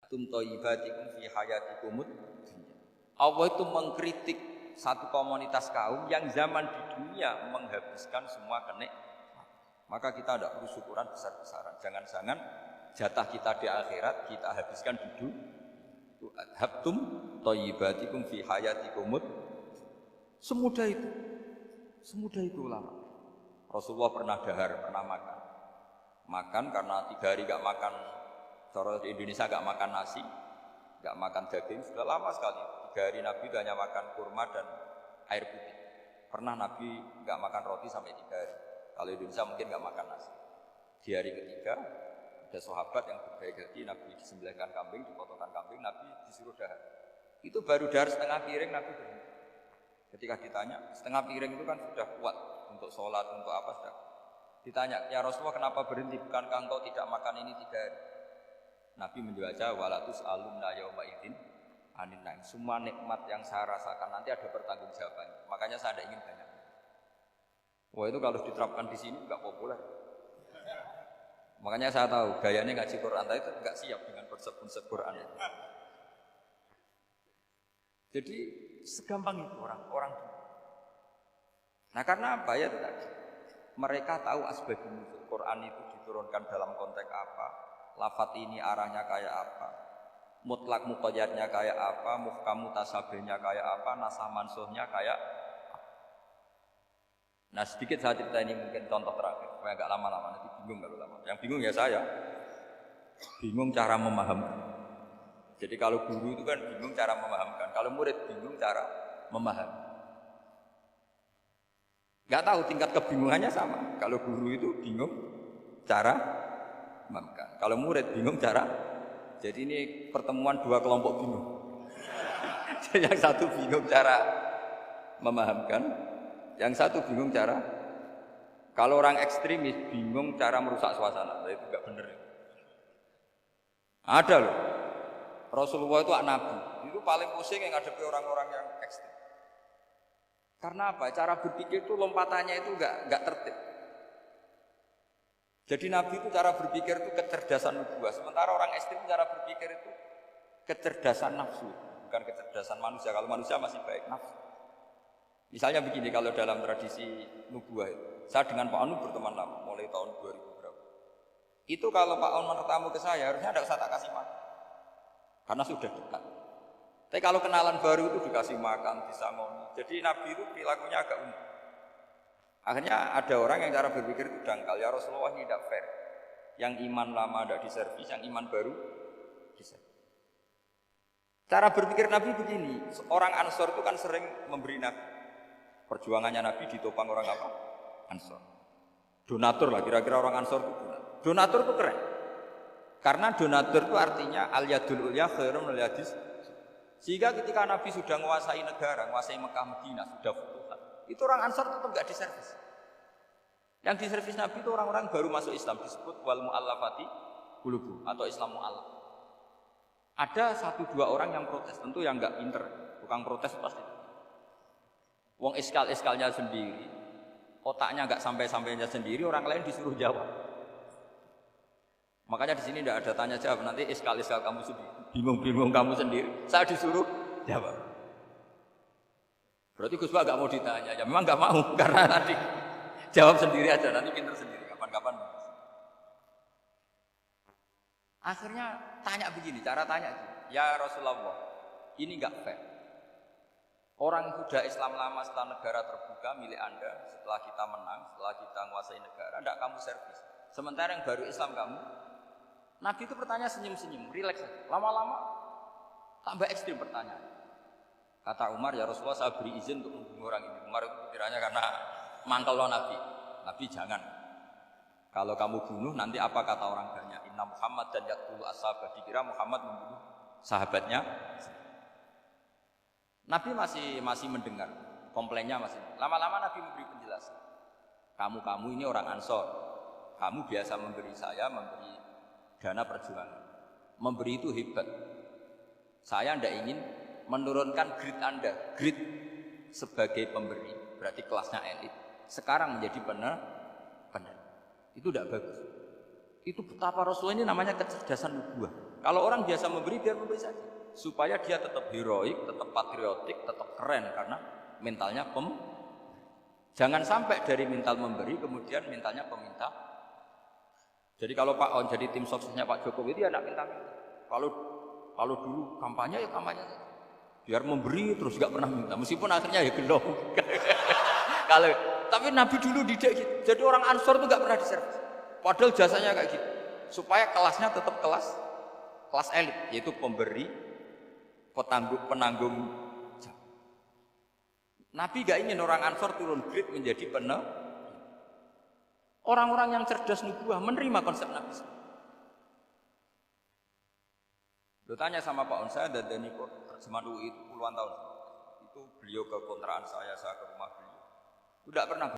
Tum thayyibatikum fi hayatikumud dunya. Allah itu mengkritik satu komunitas kaum yang zaman di dunia menghabiskan semua kenikmatan. Maka kita tidak perlu syukuran besar-besaran. Jangan-jangan jatah kita di akhirat kita habiskan di dunia. Habtum thayyibatikum fi hayatikumud. Semudah itu. Semudah itu ulama. Rasulullah pernah dahar, pernah makan. Makan karena 3 hari gak makan. Cara di Indonesia gak makan nasi, gak makan daging, sudah lama sekali. 3 hari Nabi itu hanya makan kurma dan air putih. Pernah Nabi gak makan roti sampai 3 hari. Kalau Indonesia mungkin gak makan nasi. Di hari ketiga, ada sahabat yang berbaik hati, Nabi disembelihkan kambing, dipotongkan kambing, Nabi disuruh dahar. Itu baru dahar setengah piring, Nabi berhenti. Ketika ditanya, setengah piring itu kan sudah kuat untuk sholat, untuk apa sudah. Ditanya, ya Rasulullah kenapa berhenti? Bukankah engkau tidak makan ini 3 hari? Nabi menjawab, walatus alumna yauma idzin anin naim. Semua nikmat yang saya rasakan nanti ada pertanggungjawabannya. Makanya saya tidak ingin banyak. Wah itu kalau diterapkan di sini enggak populer. Makanya saya tahu gayanya ngaji Quran itu enggak siap dengan konsep-konsep Quran itu. Jadi segampang itu orang. Nah karena apa ya tadi? Mereka tahu asbabun nuzul Quran itu diturunkan dalam konteks apa, lafaz ini arahnya kayak apa, mutlak muqayyadnya kayak apa, muhkam mutasabihnya kayak apa, nasah mansuhnya kayak apa. Nah sedikit saya cerita ini mungkin contoh terakhir, supaya agak lama-lama nanti bingung kalau lama. Yang bingung ya saya, bingung cara memahamkan. Jadi kalau guru itu kan bingung cara memahamkan, kalau murid bingung cara memahami. Gak tahu tingkat kebingungannya sama. Kalau guru itu bingung cara memahamkan. Kalau murid bingung cara. Jadi ini pertemuan 2 kelompok bingung. Yang satu bingung cara memahamkan, yang satu bingung cara. Kalau orang ekstremis bingung cara merusak suasana. Nah, itu gak bener. Ada loh. Rasulullah itu nabi. Itu paling pusing yang ngadepi orang-orang yang ekstrem. Karena apa? Cara berpikir itu lompatannya itu enggak tertib. Jadi Nabi itu cara berpikir itu kecerdasan nubuah. Sementara orang ekstrem cara berpikir itu kecerdasan nafsu, bukan kecerdasan manusia. Kalau manusia masih baik nafsu. Misalnya begini, kalau dalam tradisi nubuah itu, saya dengan Pak Anu berteman lama, mulai tahun 2000 berapa. Itu kalau Pak Anu bertamu ke saya, harusnya tidak usah tak kasih makan, karena sudah dekat. Tapi kalau kenalan baru itu dikasih makan, disangoni. Jadi Nabi itu perilakunya agak unik. Akhirnya ada orang yang cara berpikir itu dangkal. Ya Rasulullah ini tidak fair. Yang iman lama tidak diservis, yang iman baru diservis. Cara berpikir Nabi begini. Orang Ansor itu kan sering memberi Nabi. Perjuangannya Nabi ditopang orang apa? Ansor. Donatur lah, kira-kira orang Ansor itu donatur. Donatur itu keren. Karena donatur itu artinya al-yadul ulya khairun minal yadis. Sehingga ketika Nabi sudah menguasai negara, menguasai Mekah, Madinah, sudah futuhat, itu orang Ansar tetap enggak diservis. Yang diservis Nabi itu orang-orang baru masuk Islam, disebut wal mu'allafati qulubuhum atau Islam mu'allaf. Ada 1-2 orang yang protes, tentu yang enggak pinter, bukan protes pasti. Wong iskal-iskalnya sendiri, otaknya enggak sampai-sampainya sendiri, orang lain disuruh jawab. Makanya di sini tidak ada tanya jawab, nanti iskal-iskal kamu sendiri, bingung-bingung kamu sendiri, saya disuruh jawab. Berarti Gus Pak nggak mau ditanya, ya memang nggak mau karena tadi jawab sendiri aja, nanti pinter sendiri, kapan-kapan. Akhirnya tanya begini, cara tanya, ya Rasulullah, ini nggak fair. Orang sudah Islam lama setelah negara terbuka milik Anda, setelah kita menang, setelah kita menguasai negara, tidak kamu servis. Sementara yang baru Islam kamu. Nabi itu bertanya senyum-senyum, rileks saja. Lama-lama tambah ekstrim pertanyaan. Kata Umar, ya Rasulullah saya beri izin untuk membunuh orang ini. Umar itu pikirannya karena mangkel loh Nabi. Nabi jangan. Kalau kamu bunuh nanti apa kata orang banyak? Inna Muhammad dan yaqtulu ashabah. Dikira Muhammad membunuh sahabatnya. Nabi masih mendengar komplainnya masih. Lama-lama Nabi memberi penjelasan. Kamu ini orang Ansor. Kamu biasa memberi saya, memberi dana perjuangan. Memberi itu hebat. Saya tidak ingin menurunkan grade Anda. Grade sebagai pemberi, berarti kelasnya elit. Sekarang menjadi penerima. Itu tidak bagus. Itu betapa Rasulullah ini namanya kecerdasan nubuah. Kalau orang biasa memberi, biar memberi saja. Supaya dia tetap heroik, tetap patriotik, tetap keren. Karena mentalnya Jangan sampai dari mental memberi, kemudian mentalnya peminta. Jadi kalau Pak On jadi tim suksesnya Pak Jokowi, itu ya tidak minta-minta. Kalau dulu kampanye ya kampanye saja. Biar memberi terus gak pernah minta. Meskipun akhirnya ya gelong. Tapi Nabi dulu tidak gitu. Jadi orang Ansor itu gak pernah diservis. Padahal jasanya kayak gitu. Supaya kelasnya tetap kelas elit, yaitu pemberi, penanggung. Nabi gak ingin orang Ansor turun grade menjadi orang-orang yang cerdas nubuah menerima konsep Nabi. Lo tanya sama Pak On, saya dan ikut terjemahan UI itu puluhan tahun. Itu beliau ke kontrakan saya ke rumah beliau. Tidak pernah